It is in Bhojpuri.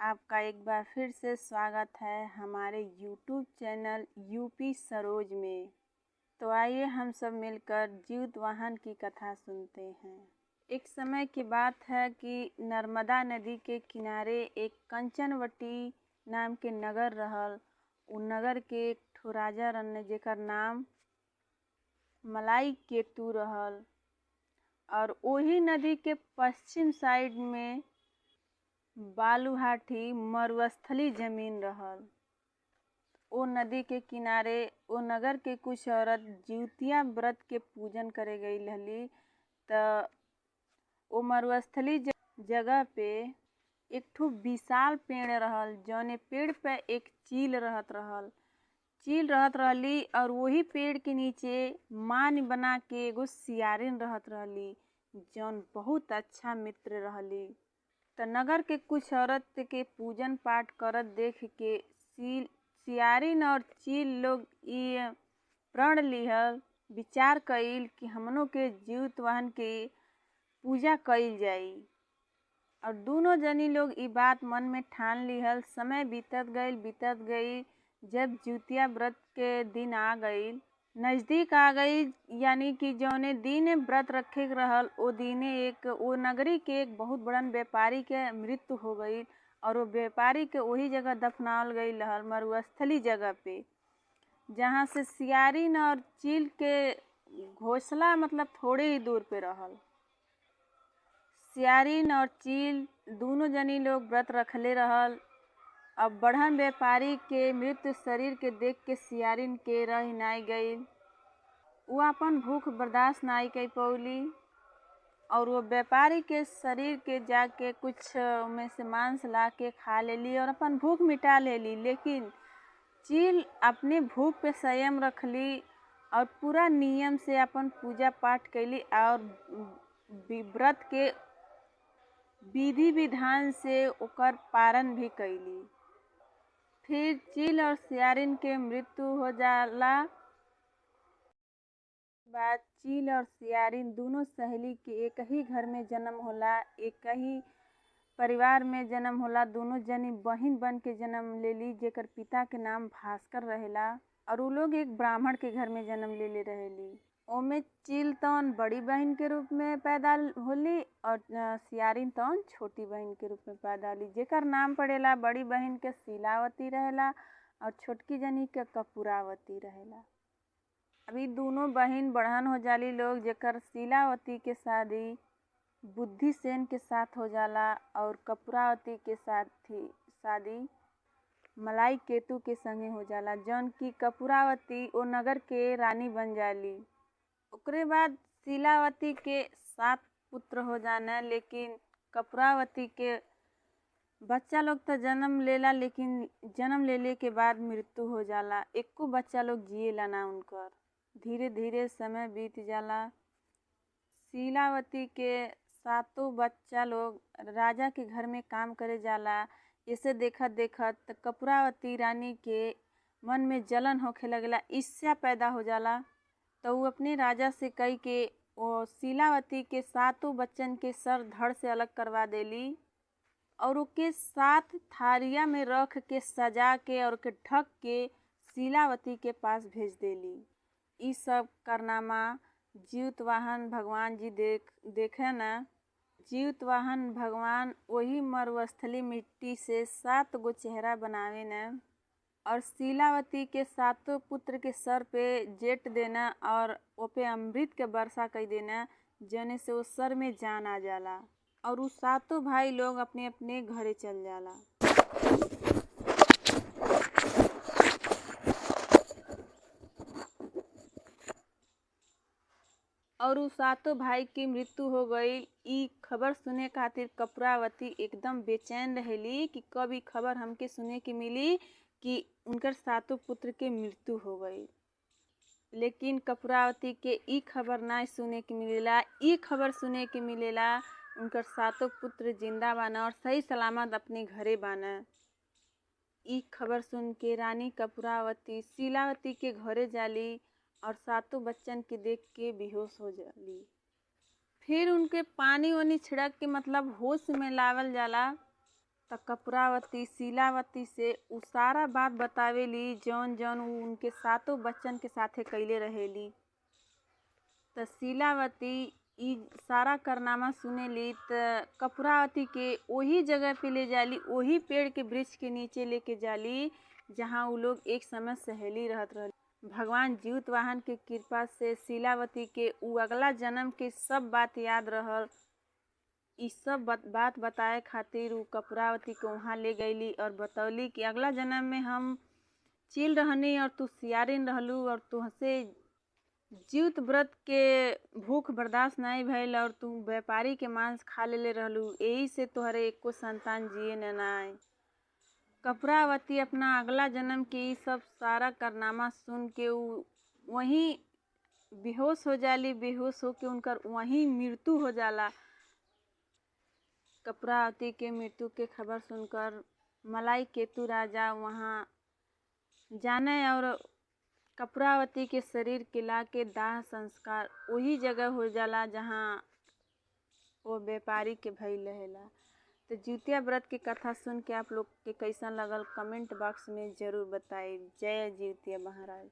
आपका एक बार फिर से स्वागत है हमारे YouTube चैनल यूपी सरोज में। तो आइए हम सब मिलकर जीवतवाहन की कथा सुनते हैं। एक समय की बात है कि नर्मदा नदी के किनारे एक कंचनवटी नाम के नगर रहल। उ नगर के एक ठो राजा रहने जेकर नाम मलाई केतु रहल। और वही नदी के पश्चिम साइड में बालूहाटी मरुस्थली जमीन रहल। ओ नदी के किनारे ओ नगर के कुछ औरत जिउतिया व्रत के पूजन करे गई रहली। त ओ मरुस्थली जगह पे एक ठो विशाल पेड़ रहल, जौने पेड़ पे एक चील रहत रहली और वही पेड़ के नीचे मान बना के एगो सियारिन रहत रहली, जौन बहुत अच्छा मित्र रहली। त नगर के कुछ औरत के पूजन पाठ करत देख के सियारिन और चील लोग ये प्रण लिहल, विचार कइल कि हमनों के जीवतवाहन के पूजा कइल जाई। और दोनों जनी लोग ई बात मन में ठान लिहल। समय बीतत गई। जब जिउतिया व्रत के दिन आ गई, नज़दीक आ गई, यानी कि जौने दिन व्रत रखे रहल ओ दिने वो नगरी के एक बहुत बड़न व्यापारी के मृत्यु हो गई और वो व्यापारी के वही जगह दफनावल गई रहल, मरुस्थली जगह पे, जहाँ से सियारिन और चील के घोंसला मतलब थोड़े ही दूर पे रहल। सियारिन और चील दोनों जनी लोग व्रत रखले रहल। अब बढ़न व्यापारी के मृत्यु शरीर के देख के सियारिन के रह नाई गई। वो अपन भूख बर्दाश्त नाई कर पौली और वो व्यापारी के शरीर के जाके कुछ में से मांस ला के खा लेली और अपन भूख मिटा लेली। लेकिन चील अपने भूख पे संयम रखली और पूरा नियम से अपन पूजा पाठ कैली और व्रत के विधि विधान से ओकर पारण भी कैली। फिर चील और सियारिन के मृत्यु हो जाला। बाद चील और सियारिन दोनों सहेली के एक ही घर में जन्म होला, एक ही परिवार में जन्म होला। दोनों जनी बहिन बन के जन्म लेली, जेकर पिता के नाम भास्कर रहेला और उ लोग एक ब्राह्मण के घर में जन्म ले रहेली। ओमे चील तौन बड़ी बहन के रूप में पैदा होली और सियारिन तौन छोटी बहन के रूप में पैदा होली, जेकर नाम पड़ेला बड़ी बहन के शीलावती रहेला और छोटकी जनी के कपूरावती रहेला। अभी दोनों बहन बढ़न हो जाली लोग, जेकर शीलावती के शादी बुद्धिसेन के साथ हो जाला और कपूरावती के शादी मलाई केतु के संगे हो जाला, जौन की कपूरावती ओ नगर के रानी बन जाली। ओकरे बाद शीलावती के 7 पुत्र हो जाना, लेकिन कपूरावती के बच्चा लोग तो जन्म लेला, लेकिन जन्म लेले के बाद मृत्यु हो जाला। एको बच्चा लोग जिएला ना उनकर। धीरे धीरे समय बीत जाला। शीलावती के 7 बच्चा लोग राजा के घर में काम करे जाला। इसे देखत देखत कपूरावती रानी के मन में जलन होखे लगला, ईर्ष्या पैदा हो जाला। तो वो अपने राजा से कही के वो शीलावती के 7 बच्चन के सर धड़ से अलग करवा देली और उसके 7 थारिया में रख के सजा के और के ढक के शीलावती के पास भेज देली। ई सब कारनामा जीवतवाहन भगवान जी देखे न। जीवतवाहन भगवान वही मरुस्थली मिट्टी से 7 गो चेहरा बनावे न और शीलावती के 7 पुत्र के सर पे जेट देना और वो पे अमृत के वर्षा कर देना, जने से वो सर में जान आ जाला और वो 7 भाई लोग अपने अपने घरे चल जाला। और उस 7 भाई की मृत्यु हो गई। ई खबर सुने खातिर कपूरावती एकदम बेचैन रहेली कि कब ई खबर हमके सुने की मिली कि उनकर 7 पुत्र के मृत्यु हो गई। लेकिन कपूरावती के ई खबर ना सुने के मिलेला। ई खबर सुने के मिलेला उनकर 7 पुत्र जिंदा बाना और सही सलामत अपने घरे बाना। ई खबर सुन के रानी कपूरावती शीलावती के घरे जाली और 7 बच्चन के देख के बेहोश हो जाली। फिर उनके पानी वानी छिड़क के मतलब होश में लावल जाला त कपूरावती शीलावती से उ सारा बात बतावेली जौन जौन उ उनके सातों बच्चन के साथे कइले रहेली। त शीलावती ई सारा कारनामा सुनेली त कपूरावती के वही जगह पे ले जाली, वही पेड़ के वृक्ष के नीचे लेके जाली जहाँ उ लोग एक समय सहेली रहत रहली। भगवान जीवतवाहन के कृपा से शीलावती के उ अगला जन्म के सब बात याद रहल। ई सब बात बताए खातिर उ कपूरावती के वहाँ ले गईली और बतौली कि अगला जन्म में हम चील रहनी और तू सियारिन रहलू और तुहसे जीवित व्रत के भूख बर्दाश्त नहीं भइल और तू व्यापारी के मांस खा लेले रहलू, यही से तोहरे एको संतान जिए न आए। कपूरावती अपना अगला जन्म के ई सब सारा कारनामा सुन के उ वहीं बेहोश हो जाली। बेहोश होके उनकर वहीं मृत्यु हो जाला। कपूरावती के मृत्यु के खबर सुनकर मलाई केतु राजा वहाँ जाने और कपूरावती के शरीर के लाके दाह संस्कार वही जगह हो जाला जहाँ वो व्यापारी के भइल रहेला। तो जिउतिया व्रत के कथा सुन के आप लोग के कैसन लगल कमेंट बॉक्स में ज़रूर बताइए। जय जिउतिया महाराज।